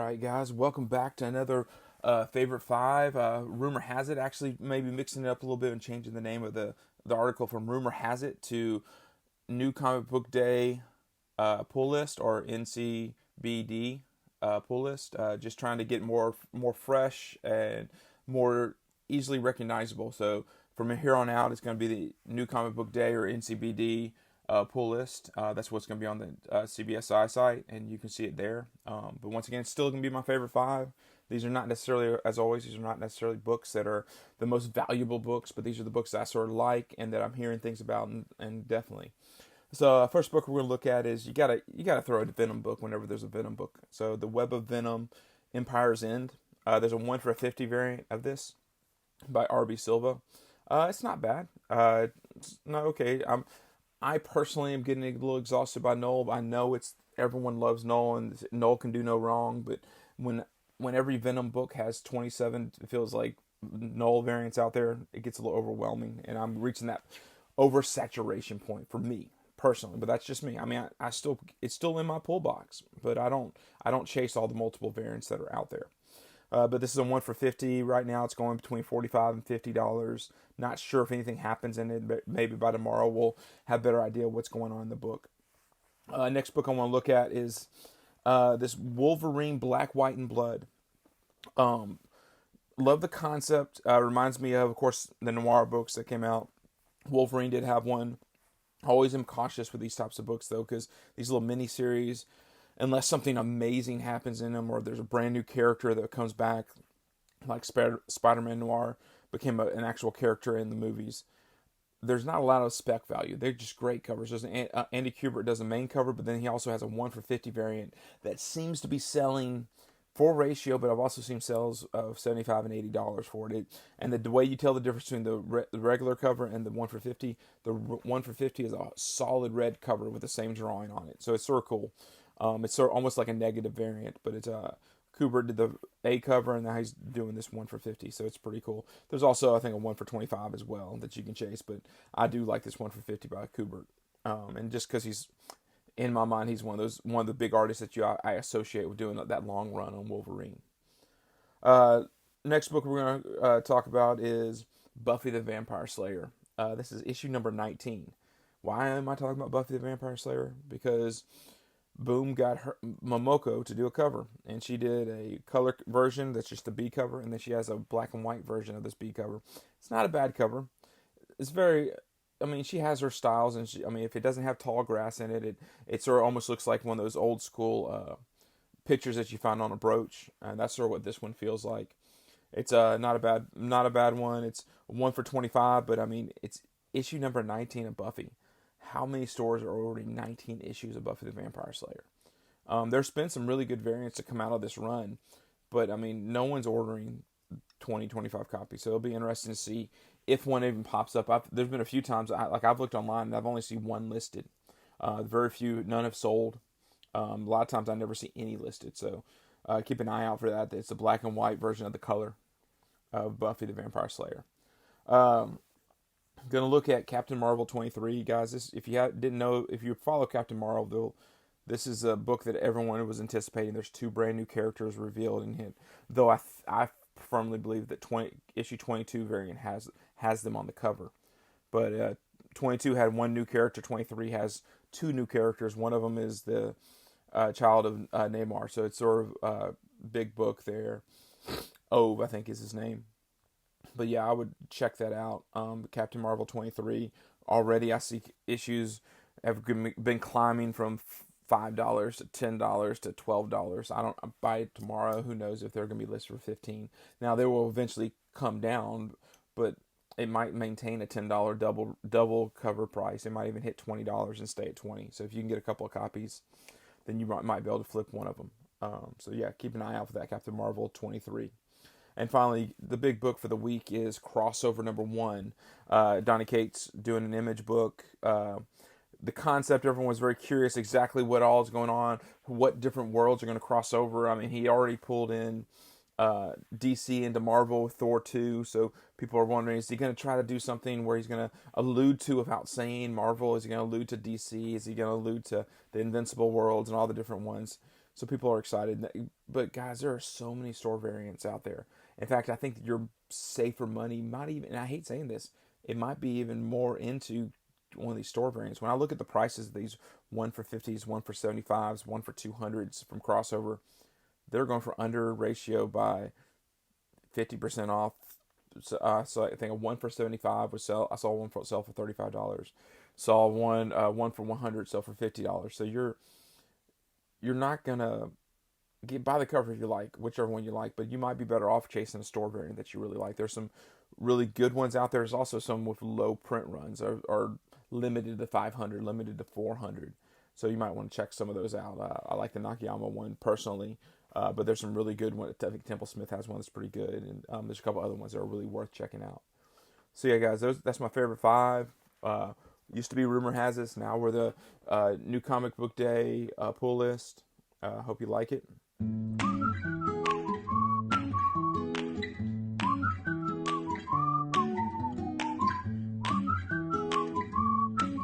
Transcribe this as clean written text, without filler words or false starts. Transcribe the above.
right, guys, welcome back to another favorite five. Rumor has it, actually, maybe mixing it up a little bit and changing the name of the article from Rumor Has It to New Comic Book Day pull list, or NCBD pull list. Just trying to get more fresh and more easily recognizable. So from here on out, it's going to be the New Comic Book Day, or NCBD pull list. That's what's going to be on the CBSI site, and you can see it there. But once again, it's still going to be my favorite five. These are not necessarily, as always, these are not necessarily books that are the most valuable books, but these are the books that I sort of like and that I'm hearing things about, and definitely. So first book we're going to look at is, you gotta throw a Venom book whenever there's a Venom book. So the Web of Venom, Empires End. There's a 1 for a 50 variant of this by R.B. Silva. It's not bad. It's not okay. I personally am getting a little exhausted by Noel. I know it's everyone loves Noel, and Noel can do no wrong. But when every Venom book has 27, it feels like Noel variants out there, it gets a little overwhelming, and I'm reaching that oversaturation point for me personally. But that's just me. I mean, I still, it's still in my pull box, but I don't chase all the multiple variants that are out there. But this is a 1 for 50 right now. It's going between $45 and $50. Not sure if anything happens in it, but maybe by tomorrow we'll have a better idea what's going on in the book. Next book I want to look at is this Wolverine Black, White, and Blood. Love the concept. Reminds me of course, the noir books that came out. Wolverine did have one. Always am cautious with these types of books, though, because these little mini series, unless something amazing happens in them, or there's a brand new character that comes back, like Spider-Man Noir became an actual character in the movies, there's not a lot of spec value. They're just great covers. There's Andy Kubert does a main cover, but then he also has a 1 for 50 variant that seems to be selling for ratio, but I've also seen sales of $75 and $80 for it. And the way you tell the difference between the regular cover and the 1 for 50, the 1 for 50 is a solid red cover with the same drawing on it. So it's sort of cool. It's sort of almost like a negative variant, but it's Kubert did the A cover, and now he's doing this 1 for 50, so it's pretty cool. There's also, I think, a 1 for 25 as well that you can chase, but I do like this 1 for 50 by Kubert. And just because he's, in my mind, he's one of the big artists that I associate with doing that long run on Wolverine. Next book we're going to talk about is Buffy the Vampire Slayer. This is issue number 19. Why am I talking about Buffy the Vampire Slayer? Because Boom got Momoko to do a cover, and she did a color version that's just a B cover, and then she has a black and white version of this B cover. It's not a bad cover. It's very, I mean, she has her styles, and I mean, if it doesn't have tall grass in it, it sort of almost looks like one of those old school pictures that you find on a brooch, and that's sort of what this one feels like. It's not a bad one. It's 1 for 25, but I mean, it's issue number 19 of Buffy. How many stores are ordering 19 issues of Buffy the Vampire Slayer? There's been some really good variants to come out of this run, but I mean, no one's ordering 20, 25 copies, so it'll be interesting to see if one even pops up. There's been a few times, I've looked online, and I've only seen one listed. Very few, none have sold. A lot of times I never see any listed, so keep an eye out for that. It's a black and white version of the color of Buffy the Vampire Slayer. Going to look at Captain Marvel 23, guys. If you didn't know, if you follow Captain Marvel, this is a book that everyone was anticipating. There's 2 brand new characters revealed in it, though I firmly believe that issue 22 variant has them on the cover. But 22 had 1 new character. 23 has 2 new characters. One of them is the child of Namor, so it's sort of a big book there. Ove, I think, is his name. But yeah, I would check that out. Captain Marvel 23. Already I see issues have been climbing from $5 to $10 to $12. I don't buy it tomorrow. Who knows if they're going to be listed for $15. Now they will eventually come down, but it might maintain a $10 double cover price. It might even hit $20 and stay at $20. So if you can get a couple of copies, then you might be able to flip one of them. So yeah, keep an eye out for that, Captain Marvel 23. And finally, the big book for the week is Crossover number 1. Donny Cates doing an Image book. The concept, everyone was very curious exactly what all is going on, what different worlds are going to cross over. I mean, he already pulled in DC into Marvel with Thor 2, so people are wondering, is he going to try to do something where he's going to allude to, without saying Marvel, is he going to allude to DC, is he going to allude to the Invincible worlds and all the different ones? so people are excited. But guys, there are so many store variants out there. In fact, I think your safer money might even, and I hate saying this, it might be even more into one of these store variants. When I look at the prices of these, one for 50s, one for 75s, one for 200s from crossover, they're going for under ratio by 50% off. So I think a one for 75 would sell. I saw one for sell for $35. Saw one for 100 sell for $50. So you're not gonna buy the cover if you like, whichever one you like, but you might be better off chasing a store variant that you really like. There's some really good ones out there. There's also some with low print runs are limited to 500, limited to 400. So you might want to check some of those out. I like the Nakayama one personally, but there's some really good ones. I think Temple Smith has one that's pretty good, and there's a couple other ones that are really worth checking out. So yeah, guys, that's my favorite five. Used to be Rumor Has Us. Now we're the New Comic Book Day pull list. Hope you like it.